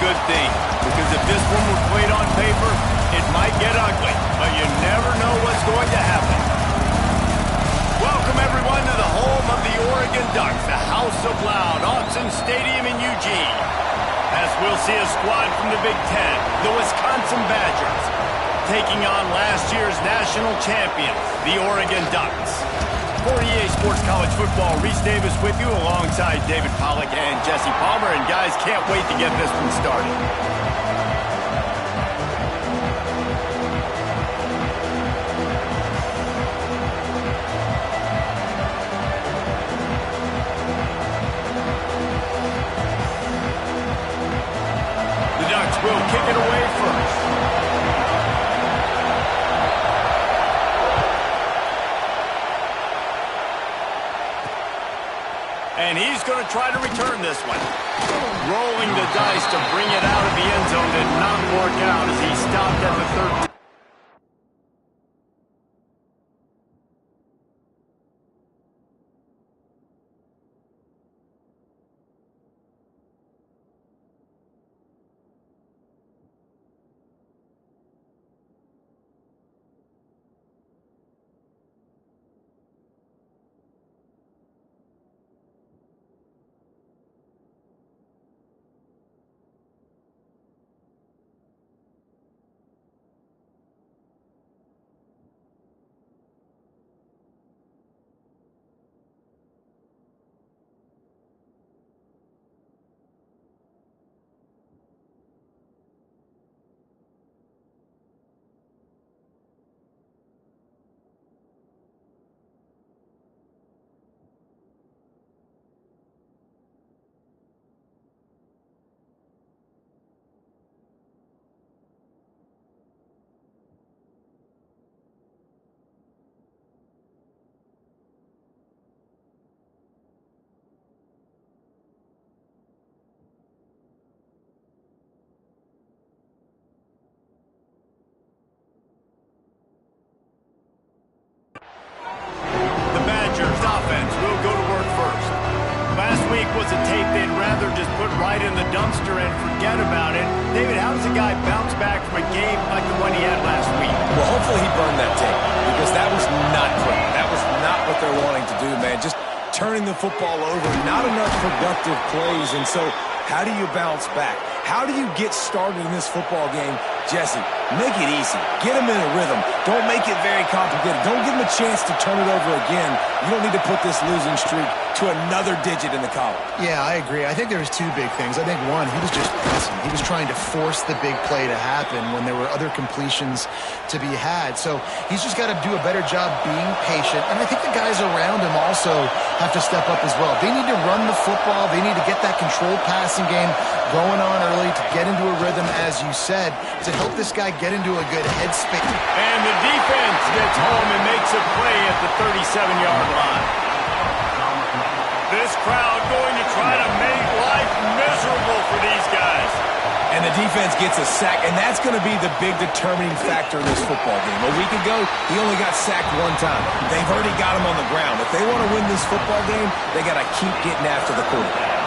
good thing, because if this one were played on paper, it might get ugly, but you never know what's going to happen. Welcome, everyone, to the home of the Oregon Ducks, the House of Loud, Autzen Stadium in Eugene. As we'll see a squad from the Big Ten, the Wisconsin Badgers, taking on last year's national champions, the Oregon Ducks. For EA Sports College Football, Reese Davis with you alongside David Pollack and Jesse Palmer. And guys, can't wait to get this one started. The Ducks will kick it away first. And he's going to try to return this one. Rolling the dice to bring it out of the end zone did not work out as he stopped at the 13. Offense will go to work first. Last week was a tape they'd rather just put right in the dumpster and forget about it. David, how does a guy bounce back from a game like the one he had last week? Well, hopefully he burned that tape, because that was not great. That was not what they're wanting to do, man. Just turning the football over, not enough productive plays. And so how do you bounce back? How do you get started in this football game? Jesse, make it easy. Get him in a rhythm. Don't make it very complicated. Don't give him a chance to turn it over again. You don't need to put this losing streak to another digit in the column. Yeah, I agree. I think there was two big things. I think, one, he was just pressing. He was trying to force the big play to happen when there were other completions to be had. So he's just got to do a better job being patient. And I think the guys around him also have to step up as well. They need to run the football. They need to get that controlled passing game going on early to get into a rhythm, as you said, to help this guy get into a good headspace. And the defense gets home and makes a play at the 37-yard line. This crowd going to try to make life miserable for these guys. And the defense gets a sack, and that's going to be the big determining factor in this football game. A week ago, he only got sacked one time. They've already got him on the ground. If they want to win this football game, they got to keep getting after the quarterback.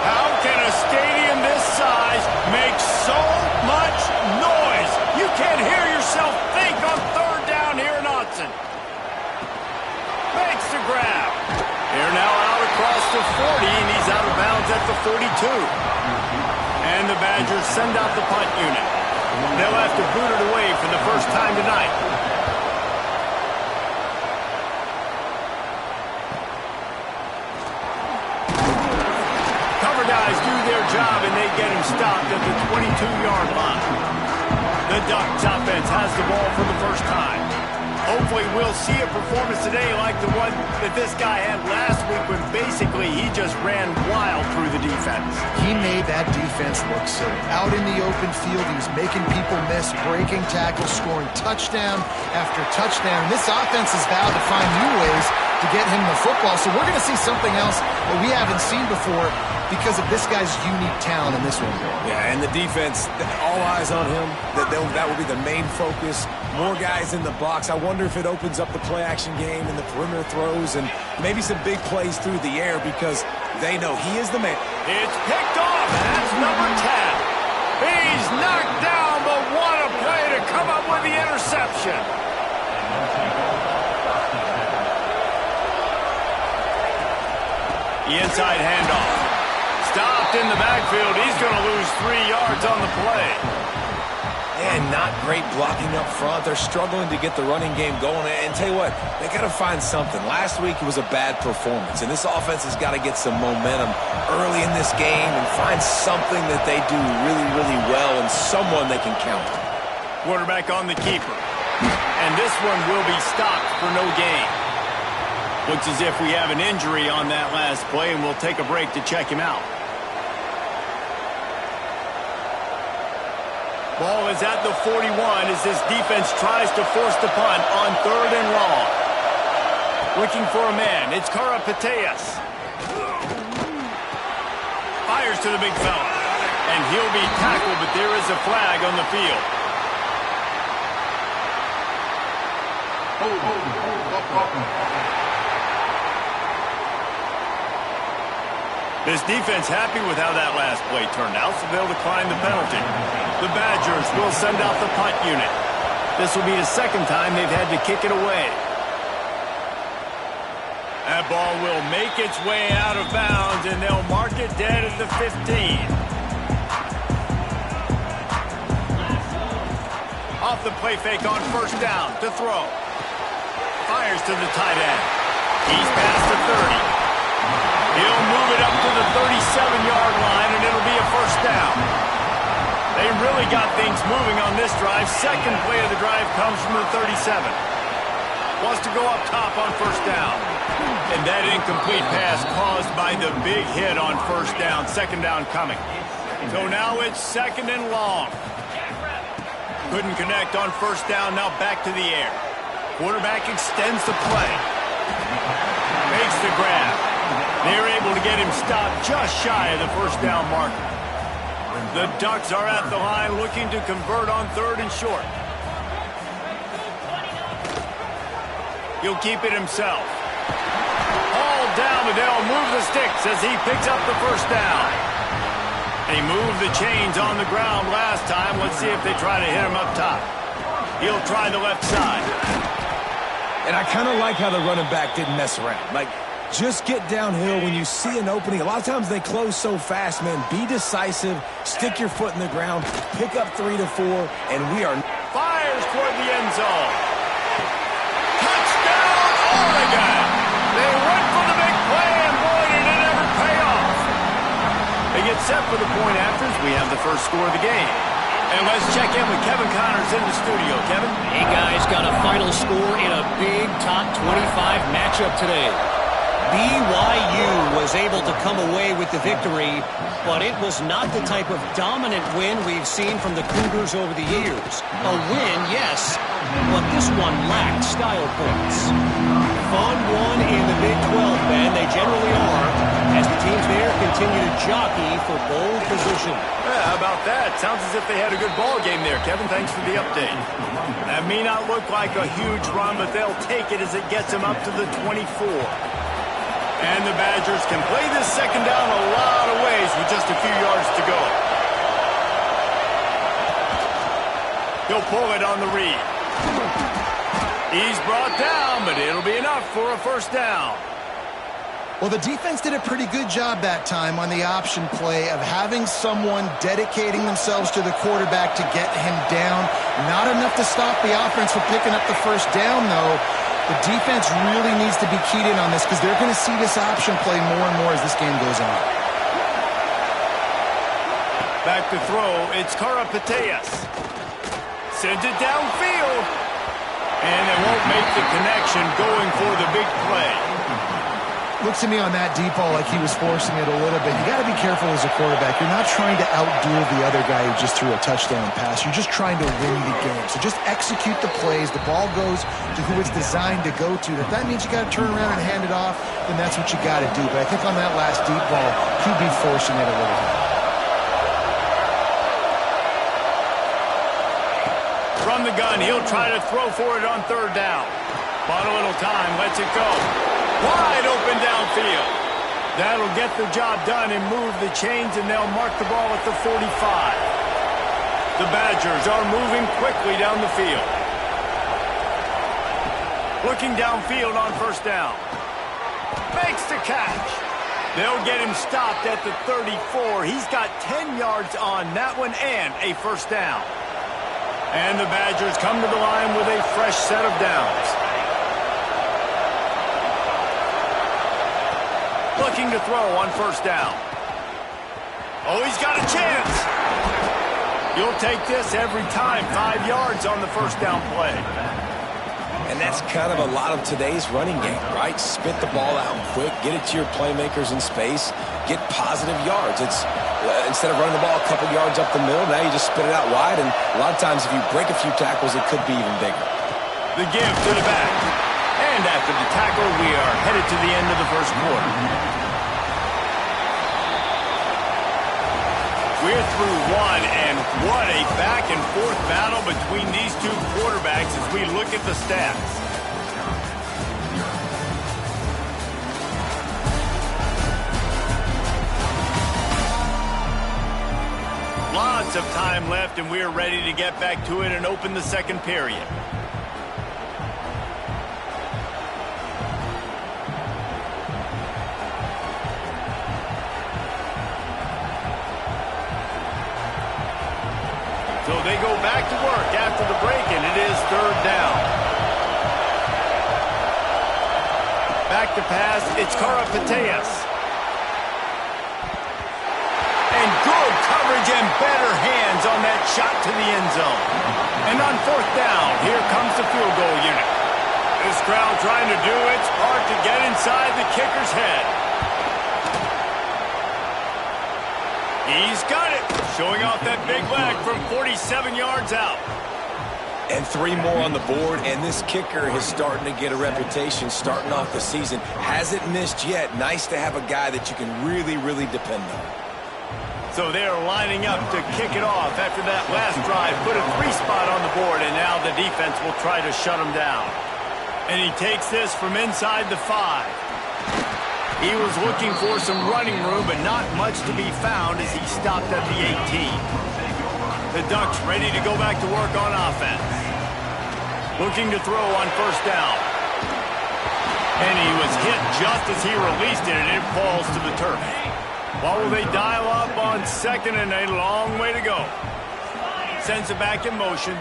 How can a stadium this size make so much noise? You can't hear yourself think on third down here in Autzen. Makes the grab. They're now out across the 40, and he's out of bounds at the 42. And the Badgers send out the punt unit. They'll have to boot it away for the first time tonight. Cover guys do their job, and they get him stopped at the 22-yard line. The Ducks offense has the ball for the first time. Hopefully we'll see a performance today like the one that this guy had last week when basically he just ran wild through the defense. He made that defense look silly. Out in the open field, he was making people miss, breaking tackles, scoring touchdown after touchdown. This offense has vowed to find new ways to get him the football. So we're going to see something else that we haven't seen before because of this guy's unique talent in this one. Yeah, and the defense, all eyes on him. That will be the main focus. More guys in the box. I wonder if it opens up the play-action game and the perimeter throws and maybe some big plays through the air because they know he is the man. It's picked off. That's number 10. inside handoff. Stopped in the backfield. He's going to lose 3 yards on the play. And not great blocking up front. They're struggling to get the running game going. And tell you what, they got to find something. Last week it was a bad performance, and this offense has got to get some momentum early in this game and find something that they do really, really well and someone they can count on. Quarterback on the keeper. And this one will be stopped for no gain. Looks as if we have an injury on that last play, and we'll take a break to check him out. Ball is at the 41 as this defense tries to force the punt on 3rd and long. Looking for a man. It's Karapateas. Fires to the big fella. And he'll be tackled, but there is a flag on the field. This defense happy with how that last play turned out, so they'll decline the penalty. The Badgers will send out the punt unit. This will be the 2nd time they've had to kick it away. That ball will make its way out of bounds, and they'll mark it dead at the 15. Off the play fake on 1st down to throw. Fires to the tight end. He's past the 30. He'll move it up to the 37-yard line, and it'll be a 1st down. They really got things moving on this drive. 2nd play of the drive comes from the 37. Wants to go up top on 1st down. And that incomplete pass caused by the big hit on 1st down. 2nd down coming. So now it's 2nd and long. Couldn't connect on 1st down. Now back to the air. Quarterback extends the play. Makes the grab. They're able to get him stopped just shy of the 1st down marker. The Ducks are at the line looking to convert on 3rd and short. He'll keep it himself. Hauled down, but they'll move the sticks as he picks up the 1st down. And he moved the chains on the ground last time. Let's see if they try to hit him up top. He'll try the left side. And I kind of like how the running back didn't mess around. Just get downhill when you see an opening. A lot of times they close so fast, man. Be decisive, stick your foot in the ground, pick up 3 to 4, and we are... Fires toward the end zone. Touchdown, Oregon! They went for the big play, and boy, did it ever pay off. They get set for the point afters. We have the first score of the game. And let's check in with Kevin Connors in the studio. Kevin? Hey, guys, got a final score in a big top 25 matchup today. BYU was able to come away with the victory, but it was not the type of dominant win we've seen from the Cougars over the years. A win, yes, but this one lacked style points. Fun one in the Big 12, Ben. They generally are, as the teams there continue to jockey for bowl position. Yeah, how about that? Sounds as if they had a good ball game there, Kevin. Thanks for the update. That may not look like a huge run, but they'll take it as it gets them up to the 24. And the Badgers can play this 2nd down a lot of ways with just a few yards to go. He'll pull it on the read. He's brought down, but it'll be enough for a 1st down. Well, the defense did a pretty good job that time on the option play of having someone dedicating themselves to the quarterback to get him down. Not enough to stop the offense from picking up the 1st down, though. The defense really needs to be keyed in on this because they're going to see this option play more and more as this game goes on. Back to throw, it's Karapateas. Sends it downfield. And they won't make the connection going for the big play. Looks to me on that deep ball like he was forcing it a little bit. You got to be careful as a quarterback. You're not trying to outduel the other guy who just threw a touchdown pass. You're just trying to win the game. So just execute the plays. The ball goes to who it's designed to go to. If that means you got to turn around and hand it off, then that's what you got to do. But I think on that last deep ball, he'd be forcing it a little bit. From the gun, he'll try to throw for it on 3rd down. Bought a little time, lets it go. Wide open downfield. That'll get the job done and move the chains, and they'll mark the ball at the 45. The Badgers are moving quickly down the field. Looking downfield on 1st down. Makes the catch. They'll get him stopped at the 34. He's got 10 yards on that one and a first down. And the Badgers come to the line with a fresh set of downs. Looking to throw on first down. Oh, he's got a chance. You'll take this every time. 5 yards on the first down play. And that's kind of a lot of today's running game, right? Spit the ball out quick, get it to your playmakers in space, get positive yards. It's instead of running the ball a couple yards up the middle, now you just spit it out wide, and a lot of times if you break a few tackles, it could be even bigger. The give to the back. And after the tackle, we are headed to the end of the first quarter. We're through one, and what a back-and-forth battle between these two quarterbacks as we look at the stats. Lots of time left, and we're ready to get back to it and open the second period. So they go back to work after the break, and it is third down. Back to pass, it's Karapateas. And good coverage and better hands on that shot to the end zone. And on fourth down, here comes the field goal unit. This crowd trying to do its part to get inside the kicker's head. He's got it. Showing off that big leg from 47 yards out. And 3 more on the board, and this kicker is starting to get a reputation starting off the season. Hasn't missed yet. Nice to have a guy that you can really, really depend on. So they're lining up to kick it off after that last drive. Put a 3 spot on the board, and now the defense will try to shut him down. And he takes this from inside the 5. He was looking for some running room, but not much to be found as he stopped at the 18. The Ducks ready to go back to work on offense. Looking to throw on first down. And he was hit just as he released it, and it falls to the turf. What will they dial up on second, and a long way to go? Sends it back in motion.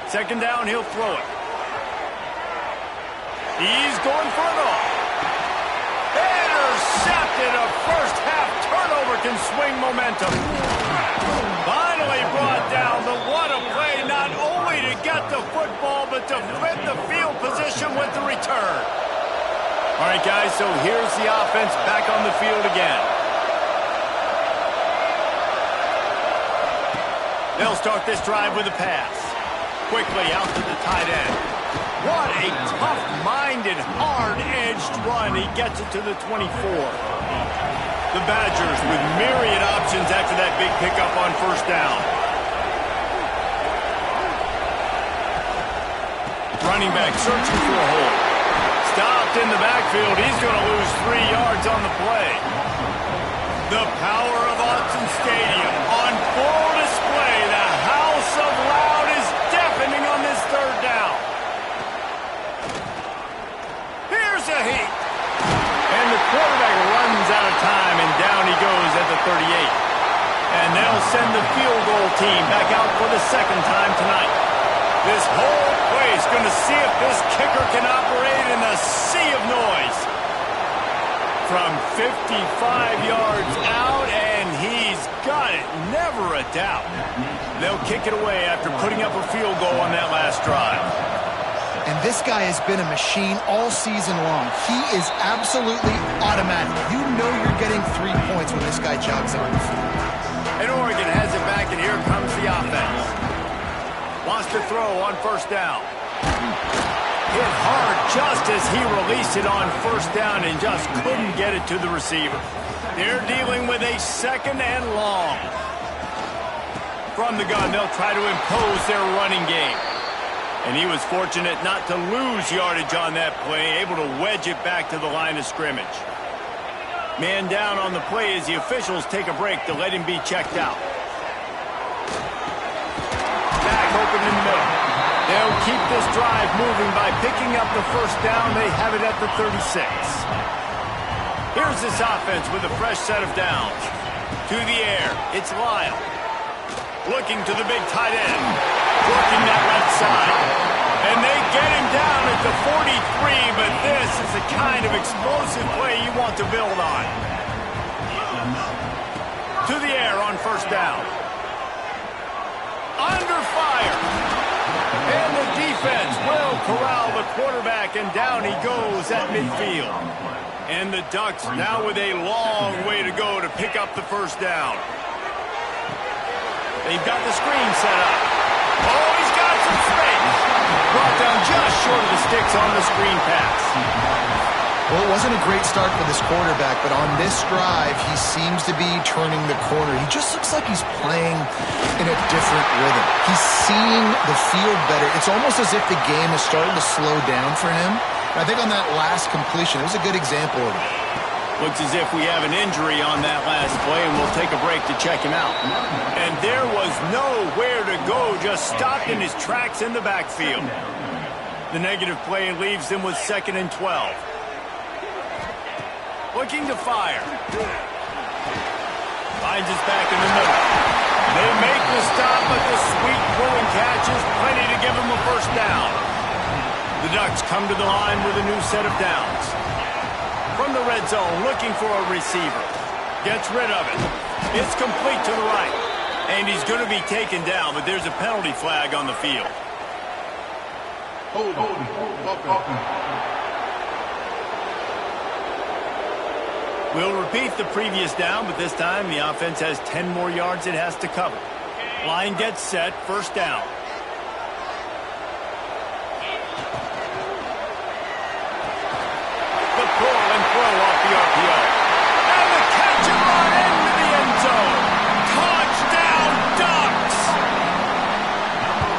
Second down, he'll throw it. He's going for it all. Intercepted. A first half turnover can swing momentum. Finally brought down, but what a play, not only to get the football, but to flip the field position with the return. All right, guys, so here's the offense back on the field again. They'll start this drive with a pass. Quickly out to the tight end. What a tough-minded, hard-edged run. He gets it to the 24. The Badgers with myriad options after that big pickup on first down. Running back searching for a hole. Stopped in the backfield. He's going to lose 3 yards on the play. The power of Autzen Stadium on full display. The House of Loud is deafening on this third down. Here's a heat. And the quarterback runs out of time, and down he goes at the 38. And they'll send the field goal team back out for the second time tonight. This whole place going to see if this kicker can operate in a sea of noise. From 55 yards out, and he's got it. Never a doubt. They'll kick it away after putting up a field goal on that last drive. And this guy has been a machine all season long. He is absolutely automatic. You know you're getting 3 points when this guy jogs on the field. And Oregon has it back, and here comes the offense. Wants to throw on first down. Hit hard just as he released it on first down and just couldn't get it to the receiver. They're dealing with a second and long. From the gun, they'll try to impose their running game. And he was fortunate not to lose yardage on that play, able to wedge it back to the line of scrimmage. Man down on the play as the officials take a break to let him be checked out. Back open in the middle. They'll keep this drive moving by picking up the first down. They have it at the 36. Here's this offense with a fresh set of downs. To the air, it's Lyle. Looking to the big tight end. Working that left side. And they get him down at the 43, but this is the kind of explosive play you want to build on. To the air on first down. Under fire. And the defense will corral the quarterback, and down he goes at midfield. And the Ducks now with a long way to go to pick up the first down. They've got the screen set up. Oh, he's got some space. Brought down just short of the sticks on the screen pass. Well, it wasn't a great start for this quarterback, but on this drive, he seems to be turning the corner. He just looks like he's playing in a different rhythm. He's seeing the field better. It's almost as if the game is starting to slow down for him. I think on that last completion, it was a good example of it. Looks as if we have an injury on that last play, and we'll take a break to check him out. And there was nowhere to go, just stopped in his tracks in the backfield. The negative play leaves him with 2nd and 12. Looking to fire. Finds us back in the middle. They make the stop, but the sweet throwing catch is plenty to give him a first down. The Ducks come to the line with a new set of downs. From the red zone, looking for a receiver. Gets rid of it. It's complete to the right. And he's going to be taken down, but there's a penalty flag on the field. We'll repeat the previous down, but this time the offense has 10 more yards it has to cover. Line gets set, first down. Off the RPO. And the catch and run into the end zone. Touchdown, Ducks!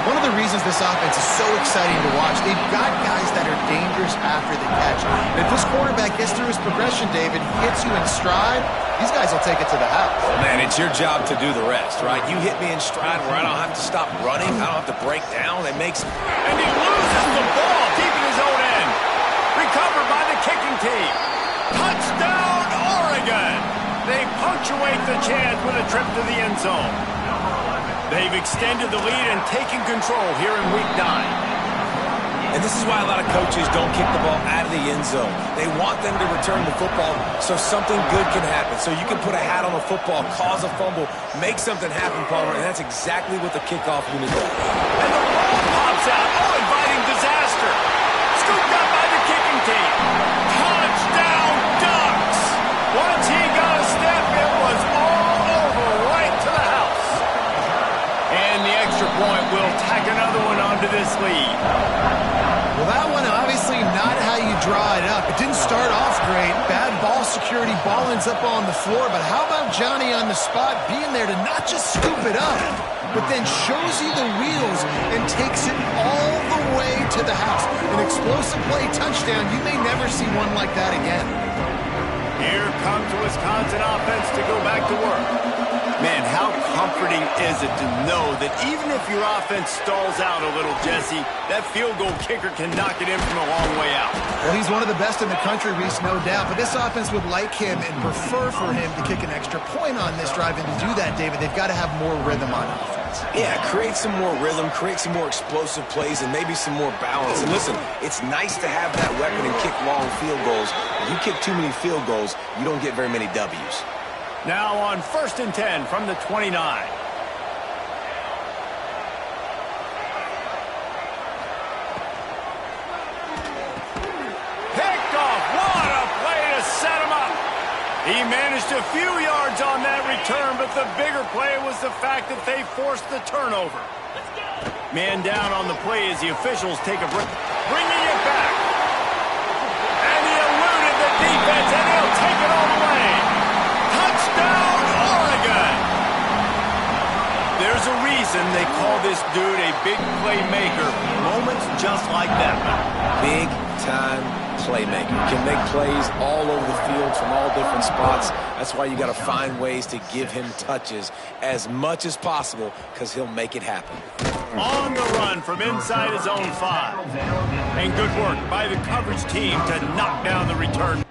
One of the reasons this offense is so exciting to watch, they've got guys that are dangerous after the catch. And if this quarterback gets through his progression, David, hits you in stride, these guys will take it to the house. Well, man, it's your job to do the rest, right? You hit me in stride where I don't have to stop running. I don't have to break down. It makes... And he loses the ball deep in his own end. Recovered by the kicking team. Touchdown, Oregon! They punctuate the chance with a trip to the end zone. They've extended the lead and taken control here in Week 9. And this is why a lot of coaches don't kick the ball out of the end zone. They want them to return the football so something good can happen. So you can put a hat on a football, cause a fumble, make something happen, Palmer, and that's exactly what the kickoff unit does. And the ball pops out. Oh, inviting disaster. Scooped up by the kicking team. Touchdown, Ducks! Once he got a step, it was all over right to the house. And the extra point will tack another one onto this lead. Well, that one obviously not how you draw it up. It didn't start off great. Bad ball security. Ball ends up on the floor. But how about Johnny on the spot being there to not just scoop it up, but then shows you the wheels and takes it all the way to the house. An explosive play touchdown. You may never see one like that again. Here comes the Wisconsin offense to go back to work. Man, how comforting is it to know that even if your offense stalls out a little, Jesse, that field goal kicker can knock it in from a long way out. Well, he's one of the best in the country, Reese, no doubt. But this offense would like him and prefer for him to kick an extra point on this drive. And to do that, David, they've got to have more rhythm on offense. Yeah, create some more rhythm, create some more explosive plays, and maybe some more balance. And listen, it's nice to have that weapon and kick long field goals. If you kick too many field goals, you don't get very many W's. Now on 1st and 10 from the 29. Picked off. What a play to set him up. He managed a few yards on that return, but the bigger play was the fact that they forced the turnover. Man down on the play as the officials take a break, bringing it back. And he eluded the defense, and he'll take it all the way. Touchdown, Oregon! There's a reason they call this dude a big playmaker. Moments just like that. Big-time playmaker. Can make plays all over the field from all different spots. That's why you got to find ways to give him touches as much as possible, because he'll make it happen. On the run from inside his own 5. And good work by the coverage team to knock down the return.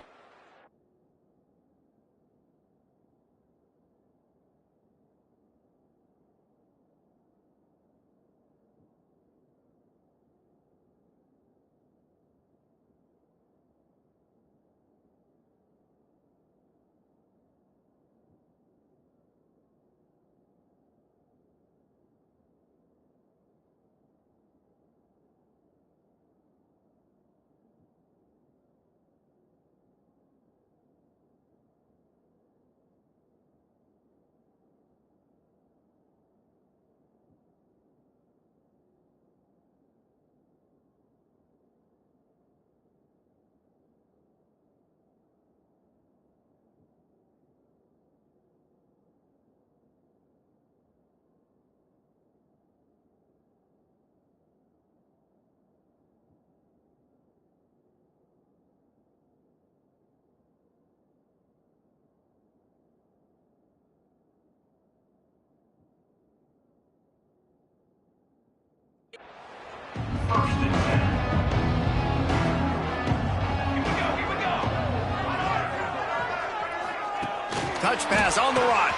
Touch pass on the run.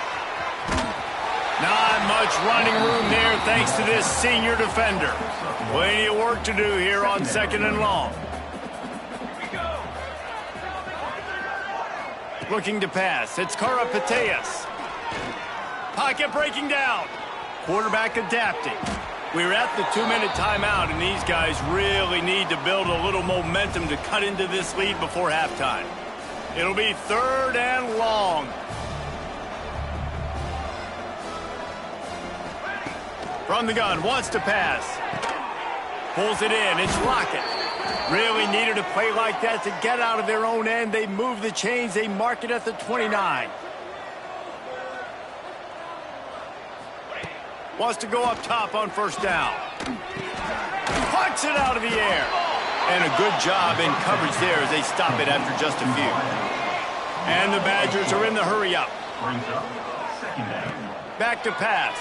Not much running room there thanks to this senior defender. Plenty of work to do here on 2nd and long. Looking to pass. It's Karapateas. Pocket breaking down. Quarterback adapting. We're at the 2-minute timeout, and these guys really need to build a little momentum to cut into this lead before halftime. It'll be 3rd and long. From the gun, wants to pass. Pulls it in, it's Lockett. Really needed a play like that to get out of their own end. They move the chains, they mark it at the 29. Wants to go up top on 1st down. Punts it out of the air. And a good job in coverage there as they stop it after just a few. And the Badgers are in the hurry-up. Back to pass.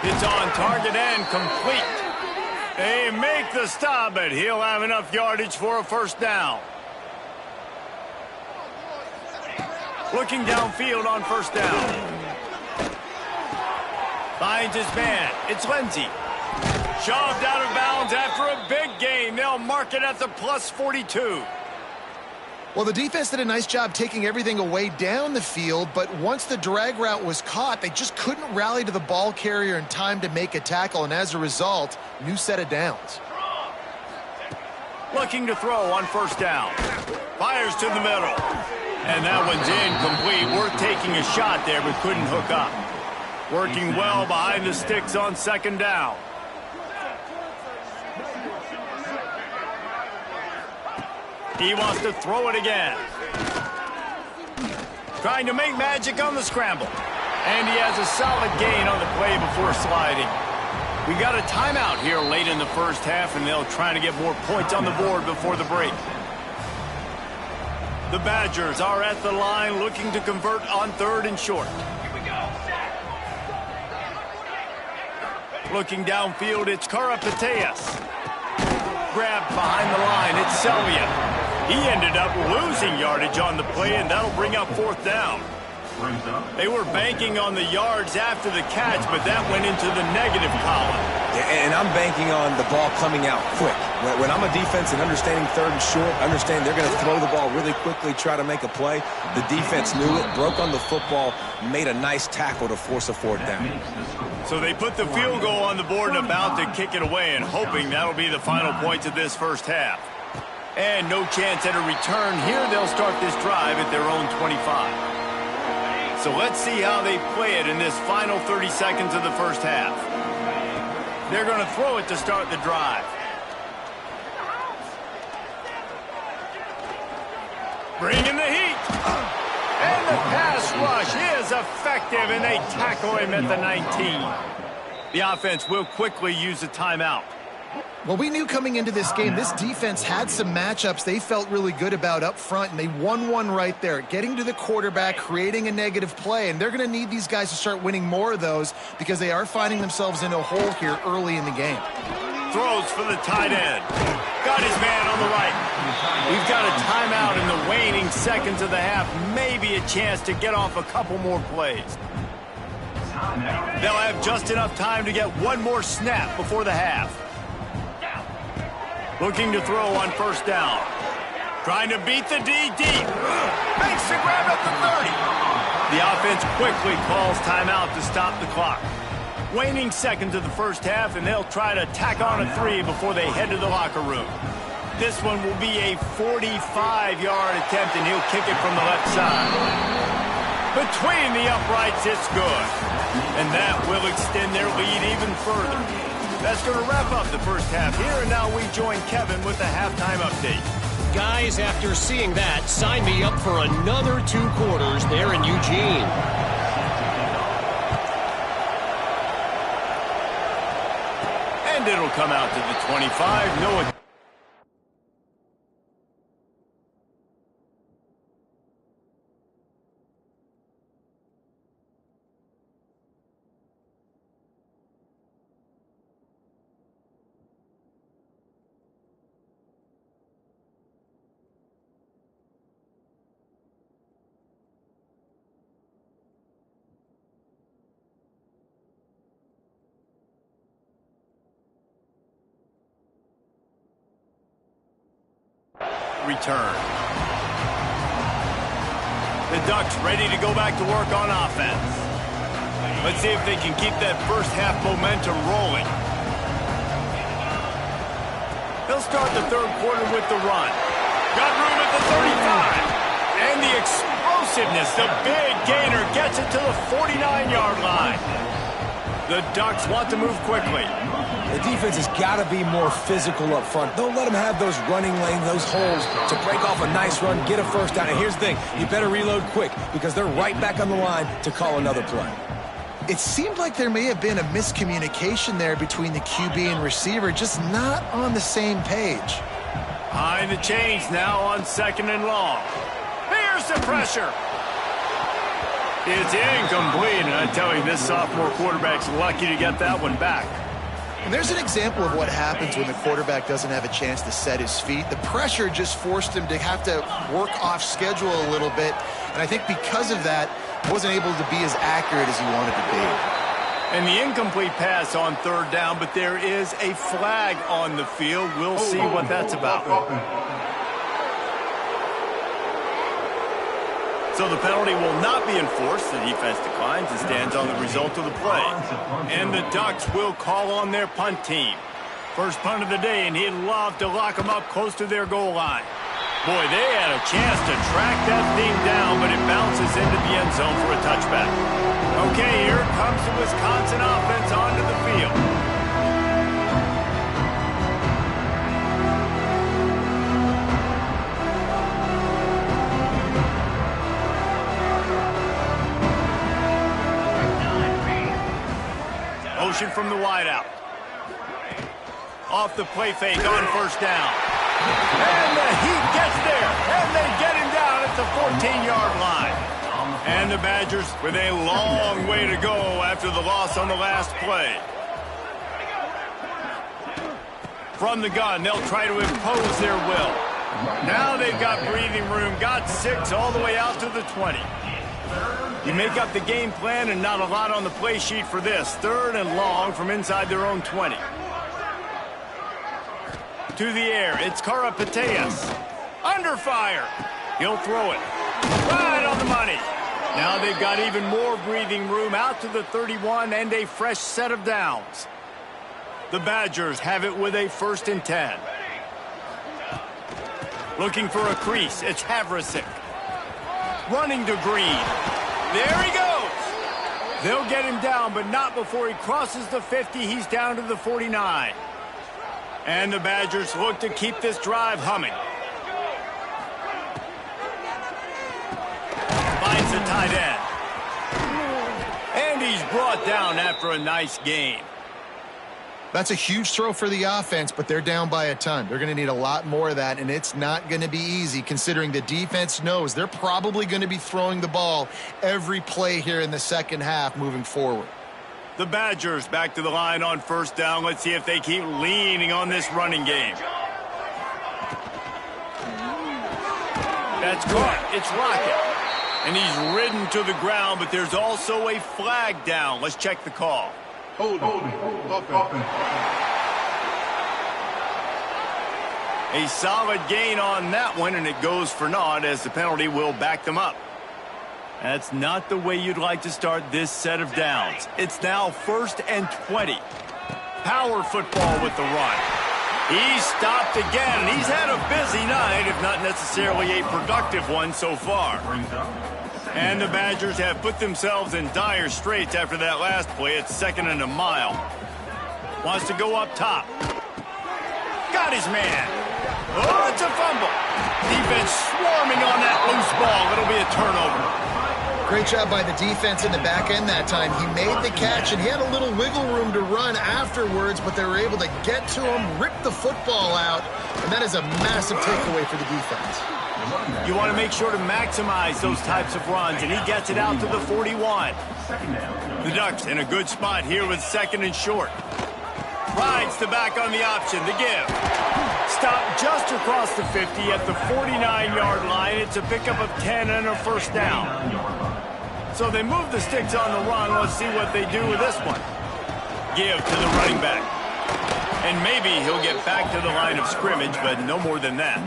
It's on target and complete. They make the stop, but he'll have enough yardage for a 1st down. Looking downfield on 1st down. Finds his man. It's Lindsey. Shoved out of bounds after a big gain. They'll mark it at the plus 42. Well, the defense did a nice job taking everything away down the field, but once the drag route was caught, they just couldn't rally to the ball carrier in time to make a tackle, and as a result, new set of downs. Looking to throw on 1st down. Fires to the middle. And that one's incomplete. Worth taking a shot there, but couldn't hook up. Working well behind the sticks on 2nd down. He wants to throw it again. Trying to make magic on the scramble. And he has a solid gain on the play before sliding. We got a timeout here late in the 1st half, and they'll try to get more points on the board before the break. The Badgers are at the line looking to convert on 3rd and short. Looking downfield, it's Karapateas. Grabbed behind the line, it's Selvia. He ended up losing yardage on the play, and that'll bring up 4th down. They were banking on the yards after the catch, but that went into the negative column. And I'm banking on the ball coming out quick. When I'm a defense and understanding 3rd and short, understand they're going to throw the ball really quickly, try to make a play. The defense knew it, broke on the football, made a nice tackle to force a 4th down. So they put the field goal on the board and about to kick it away, and hoping that'll be the final points of this 1st half. And no chance at a return here. They'll start this drive at their own 25. So let's see how they play it in this final 30 seconds of the 1st half. They're going to throw it to start the drive. Bringing the heat. And the pass rush is effective, and they tackle him at the 19. The offense will quickly use a timeout. Well, we knew coming into this game, this defense had some matchups they felt really good about up front, and they won one right there, getting to the quarterback, creating a negative play, and they're going to need these guys to start winning more of those because they are finding themselves in a hole here early in the game. Throws for the tight end. Got his man on the right. We've got a timeout in the waning seconds of the half, maybe a chance to get off a couple more plays. They'll have just enough time to get one more snap before the half. Looking to throw on 1st down. Trying to beat the D deep. Makes the grab at the 30. The offense quickly calls timeout to stop the clock. Waning seconds of the 1st half, and they'll try to tack on a 3 before they head to the locker room. This one will be a 45-yard attempt, and he'll kick it from the left side. Between the uprights, it's good. And that will extend their lead even further. That's going to wrap up the 1st half here, and now we join Kevin with the halftime update. Guys, after seeing that, sign me up for another 2 quarters there in Eugene. And it'll come out to the 25. No return. The Ducks ready to go back to work on offense. Let's see if they can keep that first half momentum rolling. They'll start the third quarter with the run. Got room at the 35. And the explosiveness, the big gainer gets it to the 49-yard line. The Ducks want to move quickly. The defense has got to be more physical up front. Don't let them have those running lanes, those holes to break off a nice run, get a first down. And here's the thing, you better reload quick because they're right back on the line to call another play. It seemed like there may have been a miscommunication there between the QB and receiver, just not on the same page. Behind the chains now on 2nd and long. Here's the pressure. It's incomplete, and I tell you, this sophomore quarterback's lucky to get that one back. And there's an example of what happens when the quarterback doesn't have a chance to set his feet. The pressure just forced him to have to work off schedule a little bit, and I think because of that, wasn't able to be as accurate as he wanted to be. And the incomplete pass on 3rd down, but there is a flag on the field. We'll see what that's about. So the penalty will not be enforced. The defense declines and stands on the result of the play. And the Ducks will call on their punt team. First punt of the day, and he'd love to lock them up close to their goal line. Boy, they had a chance to track that thing down, but it bounces into the end zone for a touchback. Okay, here comes the Wisconsin offense onto the field. Motion from the wideout. Off the play fake on 1st down. And the Heat gets there, and they get him down at the 14-yard line. And the Badgers with a long way to go after the loss on the last play. From the gun, they'll try to impose their will. Now they've got breathing room, got 6 all the way out to the 20. You make up the game plan and not a lot on the play sheet for this. 3rd and long from inside their own 20. To the air, it's Karapateas. Under fire. He'll throw it. Right on the money. Now they've got even more breathing room out to the 31 and a fresh set of downs. The Badgers have it with a 1st and 10. Looking for a crease, it's Havrasik. Running to Green. There he goes. They'll get him down, but not before he crosses the 50. He's down to the 49. And the Badgers look to keep this drive humming. Finds the tight end. And he's brought down after a nice gain. That's a huge throw for the offense, but they're down by a ton. They're going to need a lot more of that, and it's not going to be easy considering the defense knows they're probably going to be throwing the ball every play here in the second half moving forward. The Badgers back to the line on 1st down. Let's see if they keep leaning on this running game. That's caught. It's Rocket. And he's ridden to the ground, but there's also a flag down. Let's check the call. Hold on. A solid gain on that one, and it goes for naught as the penalty will back them up. That's not the way you'd like to start this set of downs. It's now 1st and 20. Power football with the run. He's stopped again. He's had a busy night, if not necessarily a productive one so far. And the Badgers have put themselves in dire straits after that last play. It's 2nd and a mile. Wants to go up top. Got his man. Oh, it's a fumble. Defense swarming on that loose ball. It'll be a turnover. Great job by the defense in the back end that time. He made the catch, and he had a little wiggle room to run afterwards, but they were able to get to him, rip the football out, and that is a massive takeaway for the defense. You want to make sure to maximize those types of runs, and he gets it out to the 41. The Ducks in a good spot here with 2nd and short. Rides the back on the option, the give. Stop just across the 50 at the 49-yard line. It's a pickup of 10 and a 1st down. So they move the sticks on the run. Let's see what they do with this one. Give to the running back. And maybe he'll get back to the line of scrimmage, but no more than that.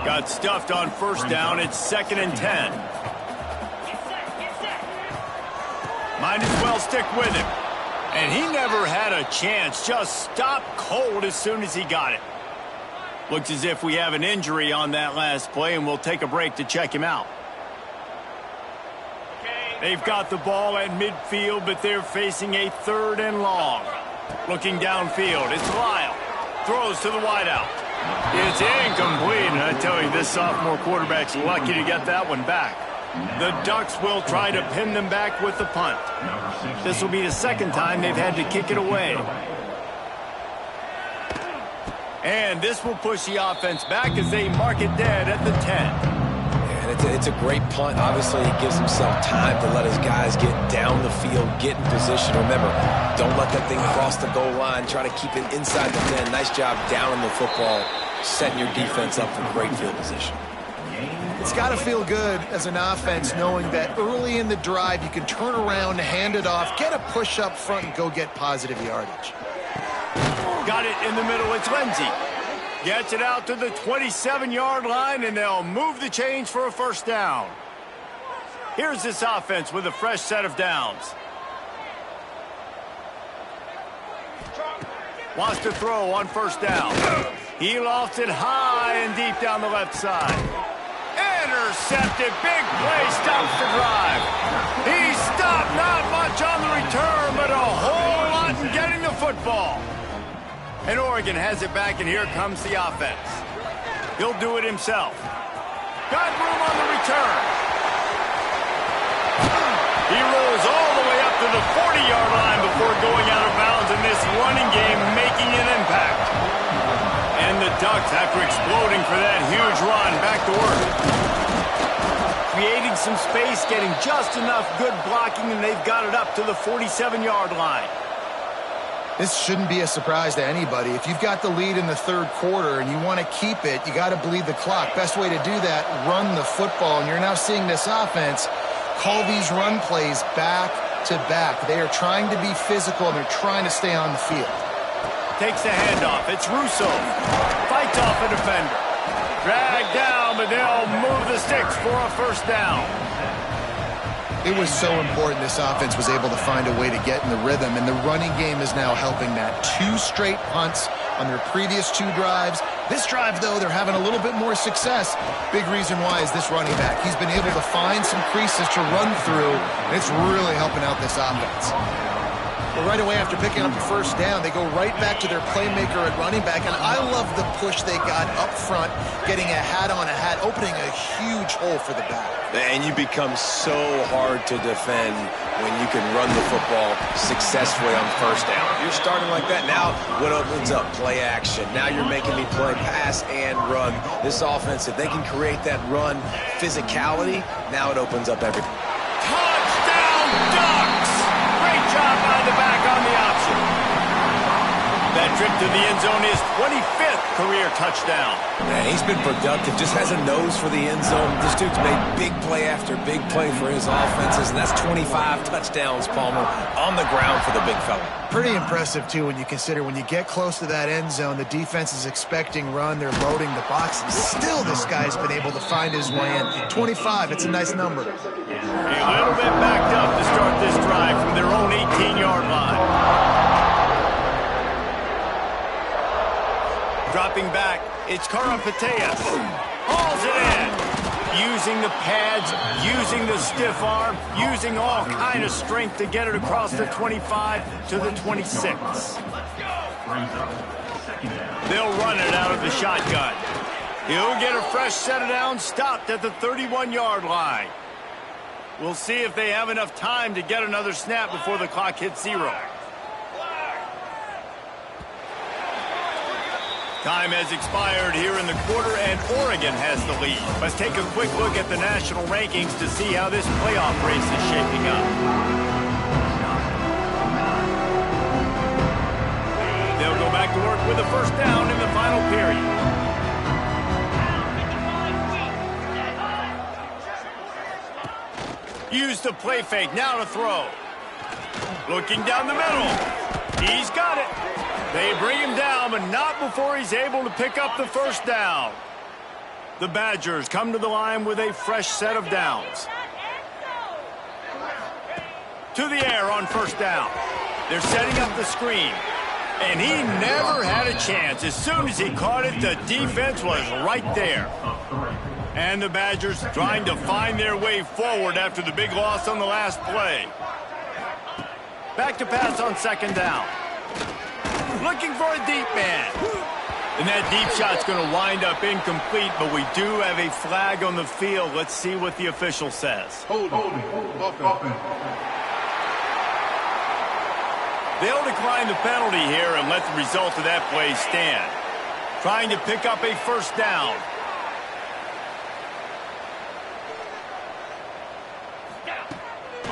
Got stuffed on first down. It's 2nd and 10. Might as well stick with him. And he never had a chance. Just stopped cold as soon as he got it. Looks as if we have an injury on that last play, and we'll take a break to check him out. They've got the ball at midfield, but they're facing a 3rd and long. Looking downfield, it's Lyle. Throws to the wideout. It's incomplete, and I tell you, this sophomore quarterback's lucky to get that one back. The Ducks will try to pin them back with the punt. This will be the 2nd time they've had to kick it away. And this will push the offense back as they mark it dead at the 10. It's a great punt. Obviously, he gives himself time to let his guys get down the field, get in position. Remember, don't let that thing cross the goal line. Try to keep it inside the 10. Nice job down in the football, setting your defense up for great field position. It's got to feel good as an offense knowing that early in the drive you can turn around, hand it off, get a push up front, and go get positive yardage. Got it in the middle. It's Lindsey. Gets it out to the 27-yard line, and they'll move the chains for a 1st down. Here's this offense with a fresh set of downs. Wants to throw on 1st down. He lofts it high and deep down the left side. Intercepted. Big play. Stops the drive. He stopped not much on the return, but a whole lot in getting the football. And Oregon has it back, and here comes the offense. He'll do it himself. Got room on the return. He rolls all the way up to the 40-yard line before going out of bounds in this running game, making an impact. And the Ducks, after exploding for that huge run, back to work. Creating some space, getting just enough good blocking, and they've got it up to the 47-yard line. This shouldn't be a surprise to anybody. If you've got the lead in the 3rd quarter and you want to keep it, you got to bleed the clock. Best way to do that, run the football. And you're now seeing this offense call these run plays back to back. They are trying to be physical, and they're trying to stay on the field. Takes the handoff. It's Russo. Fights off a defender. Dragged down, but they'll move the sticks for a 1st down. It was so important this offense was able to find a way to get in the rhythm, and the running game is now helping that. 2 straight punts on their previous 2 drives. This drive, though, they're having a little bit more success. Big reason why is this running back. He's been able to find some creases to run through, and it's really helping out this offense. But right away after picking up the 1st down, they go right back to their playmaker at running back, and I love the push they got up front, getting a hat on a hat, opening a huge hole for the back. And you become so hard to defend when you can run the football successfully on 1st down. You're starting like that. Now what opens up? Play action. Now you're making me play pass and run. This offense, if they can create that run physicality, now it opens up everything. Touchdown, Ducks! Great job by the back on the option. That trip to the end zone is 25th career touchdown. Man, he's been productive, just has a nose for the end zone. This dude's made big play after big play for his offenses, and that's 25 touchdowns, Palmer, on the ground for the big fella. Pretty impressive, too, when you consider when you get close to that end zone, the defense is expecting run, they're loading the box, and still this guy's been able to find his way in. 25, it's a nice number. A little bit backed up to start this drive from their own 18-yard line. Dropping back, it's Karapateas. Hauls it in. Using the pads, using the stiff arm, using all kind of strength to get it across the 25 to the 26. They'll run it out of the shotgun. He'll get a fresh set of downs, stopped at the 31-yard line. We'll see if they have enough time to get another snap before the clock hits 0. Time has expired here in the quarter, and Oregon has the lead. Let's take a quick look at the national rankings to see how this playoff race is shaping up. They'll go back to work with a 1st down in the final period. Use the play fake, now to throw. Looking down the middle. He's got it. They bring him down, but not before he's able to pick up the 1st down. The Badgers come to the line with a fresh set of downs. To the air on first down. They're setting up the screen. And he never had a chance. As soon as he caught it, the defense was right there. And the Badgers trying to find their way forward after the big loss on the last play. Back to pass on second down. Looking for a deep man. And that deep shot's going to wind up incomplete, but we do have a flag on the field. Let's see what the official says. Hold offense. They'll decline the penalty here and let the result of that play stand. Trying to pick up a first down.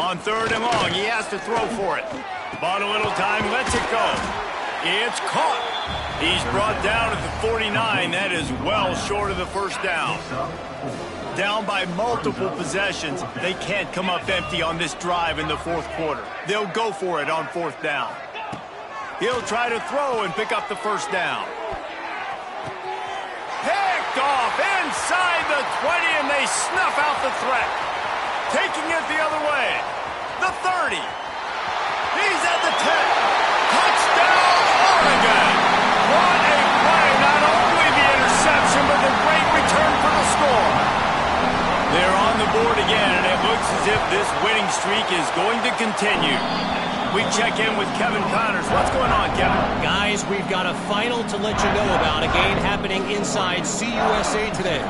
On third and long, he has to throw for it. Bought a little time, lets it go. It's caught. He's brought down at the 49. That is well short of the first down. Down by multiple possessions. They can't come up empty on this drive in the fourth quarter. They'll go for it on fourth down. He'll try to throw and pick up the first down. Picked off inside the 20, and they snuff out the threat. Taking it the other way. The 30. He's at the 10. Touchdown, Oregon. What a play. Not only the interception, but the great return for the score. They're on the board again, and it looks as if this winning streak is going to continue. We check in with Kevin Connors. What's going on, Kevin? Guys, we've got a final to let you know about. A game happening inside CUSA today.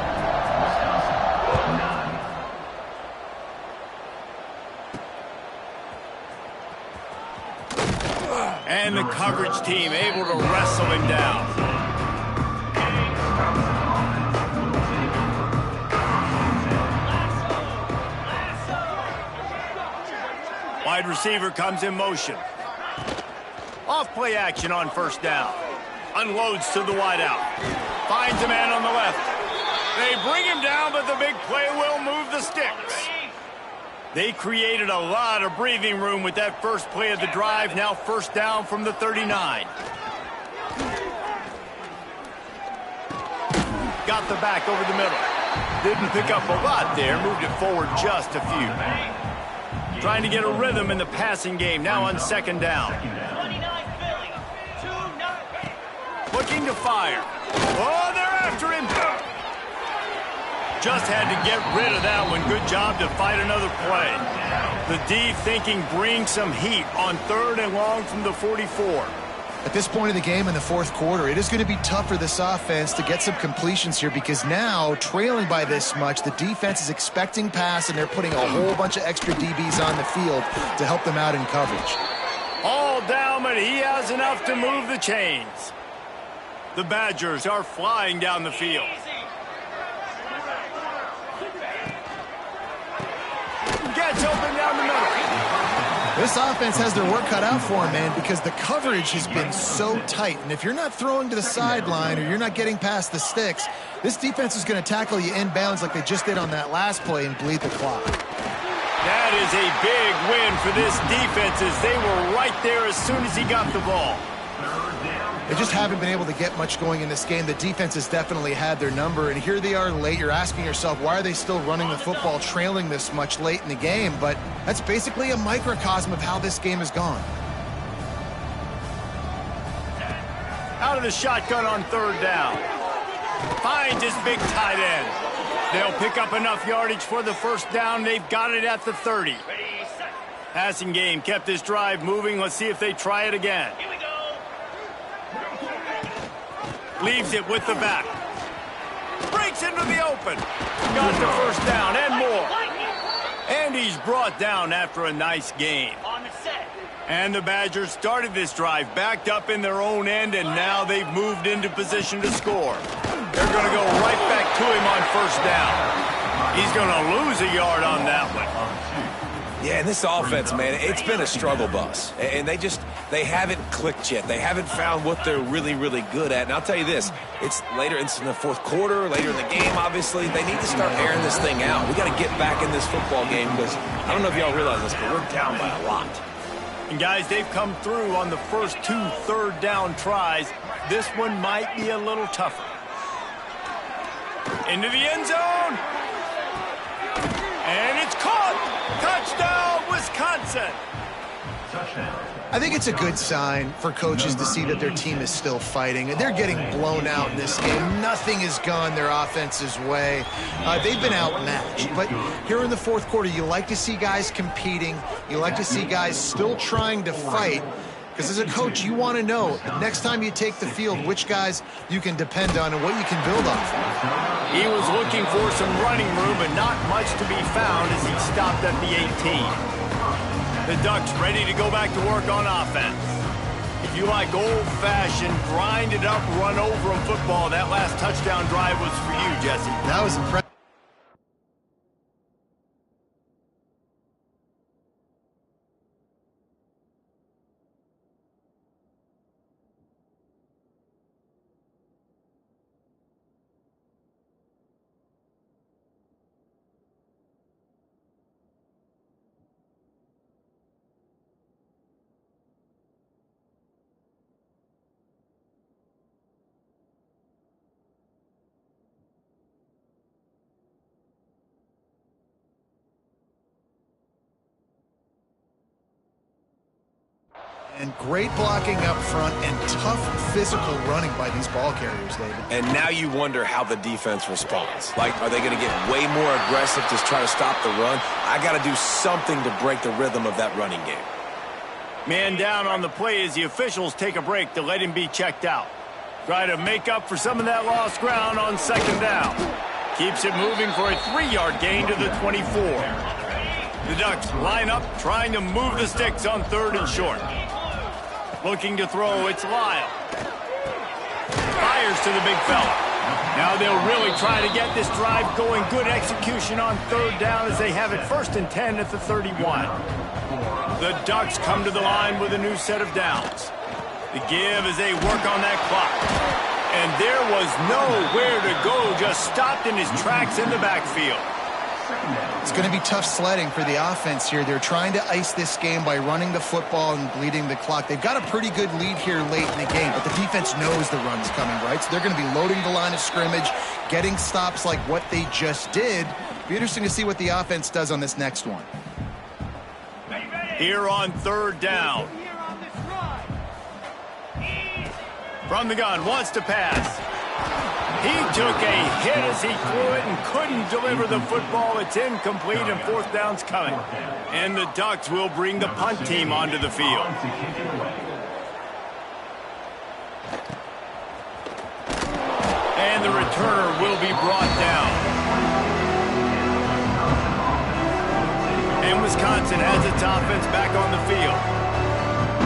And the coverage team able to wrestle him down. Wide receiver comes in motion. Off play action on first down. Unloads to the wideout. Finds a man on the left. They bring him down, but the big play will move the sticks. They created a lot of breathing room with that first play of the drive. Now first down from the 39. Got the back over the middle. Didn't pick up a lot there. Moved it forward just a few. Trying to get a rhythm in the passing game. Now on second down. Looking to fire. Oh, they're after him. Just had to get rid of that one. Good job to fight another play. The D thinking bring some heat on third and long from the 44. At this point of the game in the fourth quarter, it is going to be tough for this offense to get some completions here because now, trailing by this much, the defense is expecting pass and they're putting a whole bunch of extra DBs on the field to help them out in coverage. All down, but he has enough to move the chains. The Badgers are flying down the field. Gets open down the middle. This offense has their work cut out for them, man, because the coverage has been so tight. And if you're not throwing to the sideline or you're not getting past the sticks, this defense is going to tackle you inbounds like they just did on that last play and bleed the clock. That is a big win for this defense as they were right there as soon as he got the ball. They just haven't been able to get much going in this game. The defense has definitely had their number, and here they are late. You're asking yourself, why are they still running the football trailing this much late in the game? But that's basically a microcosm of how this game has gone. Out of the shotgun on third down. Finds his big tight end. They'll pick up enough yardage for the first down. They've got it at the 30. Passing game kept this drive moving. Let's see if they try it again. Leaves it with the back. Breaks into the open. Got the first down and more. And he's brought down after a nice game. And the Badgers started this drive backed up in their own end, and now they've moved into position to score. They're going to go right back to him on first down. He's going to lose a yard on that one. Yeah, and this offense, man, it's been a struggle bus. And they haven't clicked yet. They haven't found what they're really, really good at. And I'll tell you this, it's in the fourth quarter, later in the game, obviously. They need to start airing this thing out. We got to get back in this football game because I don't know if y'all realize this, but we're down by a lot. And guys, they've come through on the first 2 third down tries. This one might be a little tougher. Into the end zone. And it's caught. Touchdown, Wisconsin. I think it's a good sign for coaches to see that their team is still fighting. They're getting blown out in this game. Nothing has gone their offense's way. They've been outmatched. But here in the fourth quarter, you like to see guys competing. You like to see guys still trying to fight. Because as a coach, you want to know, next time you take the field, which guys you can depend on and what you can build off of. He was looking for some running room, but not much to be found as he stopped at the 18. The Ducks ready to go back to work on offense. If you like old-fashioned, grind-it-up, run-over-'em football, that last touchdown drive was for you, Jesse. That was impressive. And great blocking up front and tough physical running by these ball carriers, David. And now you wonder how the defense responds. Like, are they going to get way more aggressive to try to stop the run? I got to do something to break the rhythm of that running game. Man down on the play as the officials take a break to let him be checked out. Try to make up for some of that lost ground on second down. Keeps it moving for a 3-yard gain to the 24. The Ducks line up, trying to move the sticks on third and short. Looking to throw, it's Lyle. Fires to the big fella. Now they'll really try to get this drive going. Good execution on third down as they have it 1st and 10 at the 31. The Ducks come to the line with a new set of downs. The give as they work on that clock. And there was nowhere to go, just stopped in his tracks in the backfield. It's going to be tough sledding for the offense here. They're trying to ice this game by running the football and bleeding the clock. They've got a pretty good lead here late in the game, but the defense knows the run's coming, right? So they're going to be loading the line of scrimmage, getting stops like what they just did. Be interesting to see what the offense does on this next one. Here on third down. From the gun, wants to pass. He took a hit as he threw it and couldn't deliver the football. It's incomplete and 4th down's coming. And the Ducks will bring the punt team onto the field. And the returner will be brought down. And Wisconsin has its offense back on the field.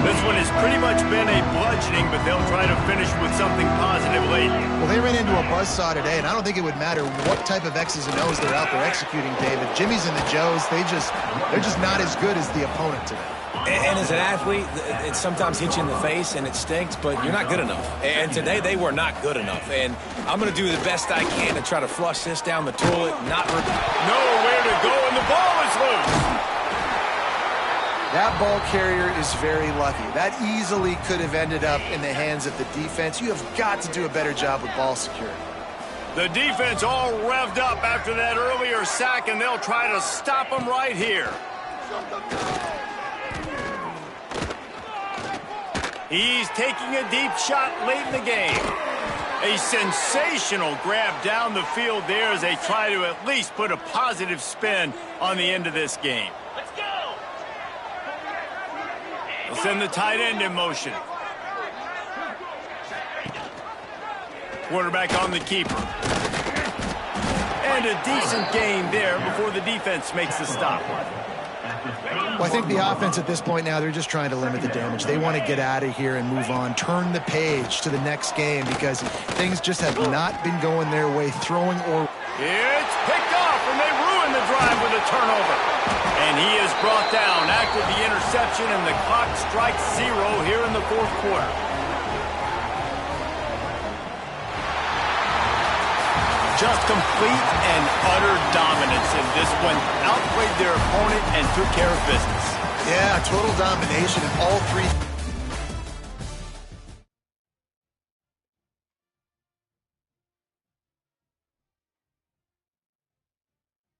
This one has pretty much been a bludgeoning, but they'll try to finish with something positive late. Well, they ran into a buzzsaw today, and I don't think it would matter what type of X's and O's they're out there executing, David. Jimmy's and the Joes, they're just not as good as the opponent today. And as an athlete, it sometimes hits you in the face and it stinks, but you're not good enough. And today they were not good enough. And I'm going to do the best I can to try to flush this down the toilet. Nowhere to go, and the ball is loose. That ball carrier is very lucky. That easily could have ended up in the hands of the defense. You have got to do a better job with ball security. The defense all revved up after that earlier sack, and they'll try to stop them right here. He's taking a deep shot late in the game. A sensational grab down the field there as they try to at least put a positive spin on the end of this game. They'll send the tight end in motion. Quarterback on the keeper. And a decent gain there before the defense makes the stop. Well, I think the offense at this point now, they're just trying to limit the damage. They want to get out of here and move on, turn the page to the next game because things just have not been going their way, throwing or... It's picked off, and they ruin the drive with a turnover. And he is brought down after the interception, and the clock strikes 0 here in the 4th quarter. Just complete and utter dominance in this one. Outplayed their opponent and took care of business. Yeah, total domination in all three.